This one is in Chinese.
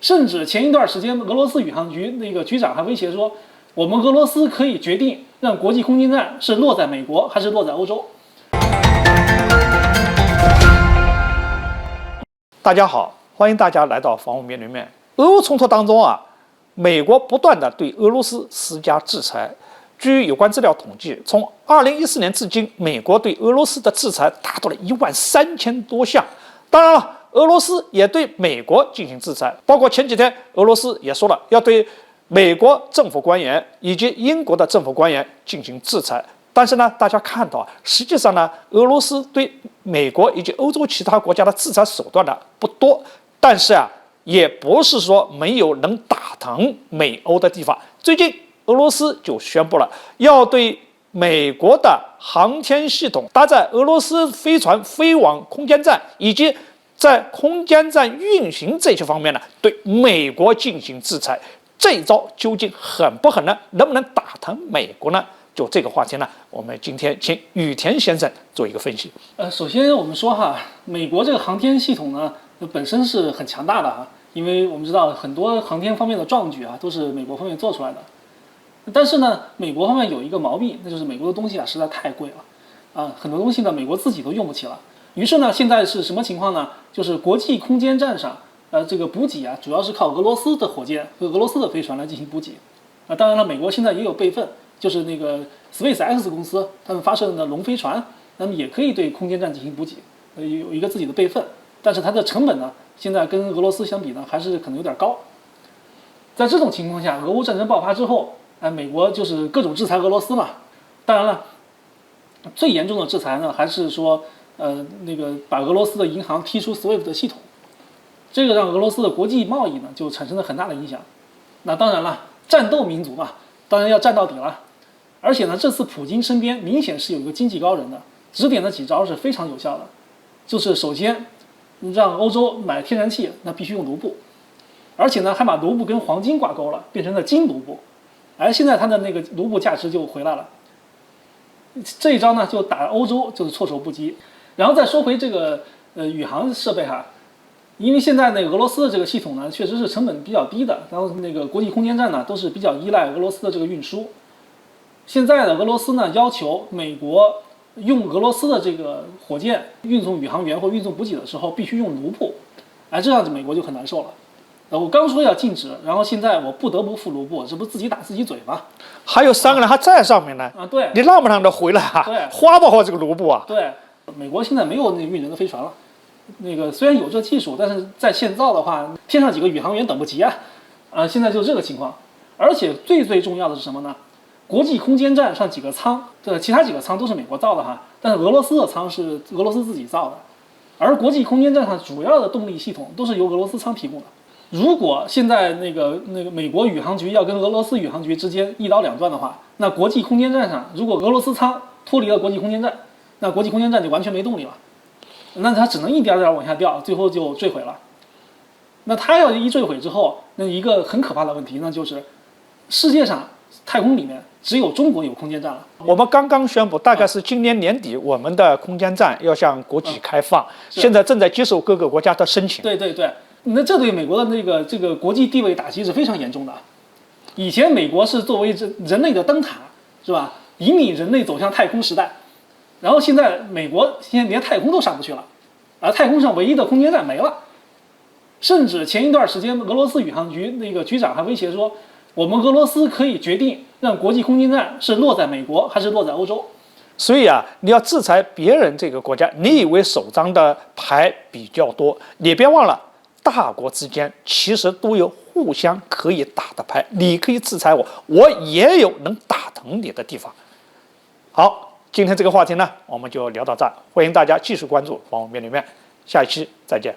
甚至前一段时间，俄罗斯宇航局那个局长还威胁说，我们俄罗斯可以决定让国际空间站是落在美国还是落在欧洲。大家好，欢迎大家来到防务面对面。俄乌冲突当中美国不断的对俄罗斯施加制裁。据有关资料统计，从2014年至今，美国对俄罗斯的制裁达到了13000多项。当然了，俄罗斯也对美国进行制裁，包括前几天俄罗斯也说了要对美国政府官员以及英国的政府官员进行制裁。但是呢，大家看到实际上呢，俄罗斯对美国以及欧洲其他国家的制裁手段呢不多，但是也不是说没有能打疼美欧的地方。最近俄罗斯就宣布了要对美国的航天系统搭载俄罗斯飞船飞往空间站，以及在空间站运行这些方面呢，对美国进行制裁。这一招究竟狠不狠呢？能不能打疼美国呢？就这个话题呢，我们今天请羽田先生做一个分析。首先我们说美国这个航天系统呢，本身是很强大的因为我们知道很多航天方面的壮举都是美国方面做出来的。但是呢，美国方面有一个毛病，那就是美国的东西实在太贵了很多东西呢，美国自己都用不起了。于是呢，现在是什么情况呢？就是国际空间站上，这个补给主要是靠俄罗斯的火箭和俄罗斯的飞船来进行补给。当然了，美国现在也有备份，就是那个 SpaceX 公司他们发射的龙飞船，那么也可以对空间站进行补给，有一个自己的备份。但是它的成本呢，现在跟俄罗斯相比呢，还是可能有点高。在这种情况下，俄乌战争爆发之后，美国就是各种制裁俄罗斯嘛。当然了，最严重的制裁呢，还是说，那个把俄罗斯的银行踢出 SWIFT 的系统，这个让俄罗斯的国际贸易呢就产生了很大的影响。那当然了，战斗民族嘛，当然要战到底了。而且呢，这次普京身边明显是有一个经济高人的，指点的几招是非常有效的。就是首先，让欧洲买天然气，那必须用卢布，而且呢，还把卢布跟黄金挂钩了，变成了金卢布。现在它的那个卢布价值就回来了。这一招呢，就打欧洲就是措手不及。然后再说回这个宇航设备因为现在那个俄罗斯的这个系统呢，确实是成本比较低的，然后那个国际空间站呢都是比较依赖俄罗斯的这个运输。现在的俄罗斯呢要求美国用俄罗斯的这个火箭运送宇航员或运送补给的时候必须用卢布，这样子美国就很难受了。我刚说要禁止，然后现在我不得不付卢布，这不自己打自己嘴吗？还有3个人还在上面呢对，你让不让他回来对，花不花这个卢布对，美国现在没有那运人的飞船了。那个虽然有这技术，但是在现造的话，天上几个宇航员等不及现在就这个情况。而且最重要的是什么呢？国际空间站上几个舱，其他几个舱都是美国造的但是俄罗斯的舱是俄罗斯自己造的，而国际空间站上主要的动力系统都是由俄罗斯舱提供的。如果现在那个美国宇航局要跟俄罗斯宇航局之间一刀两断的话，那国际空间站上如果俄罗斯舱脱离了国际空间站，那国际空间站就完全没动力了，那它只能一点点往下掉，最后就坠毁了。那它要一坠毁之后，那一个很可怕的问题，那就是世界上太空里面只有中国有空间站了。我们刚刚宣布，大概是今年年底，我们的空间站要向国际开放，现在正在接受各个国家的申请。对，那这对美国的这个国际地位打击是非常严重的。以前美国是作为人类的灯塔，是吧？引领人类走向太空时代。然后现在美国现在连太空都上不去了，太空上唯一的空间站没了。甚至前一段时间，俄罗斯宇航局那个局长还威胁说，我们俄罗斯可以决定让国际空间站是落在美国还是落在欧洲。所以你要制裁别人这个国家，你以为手上的牌比较多，你别忘了，大国之间其实都有互相可以打的牌。你可以制裁我，我也有能打疼你的地方。好，今天这个话题呢，我们就聊到这儿，欢迎大家继续关注防务面对面，下一期再见。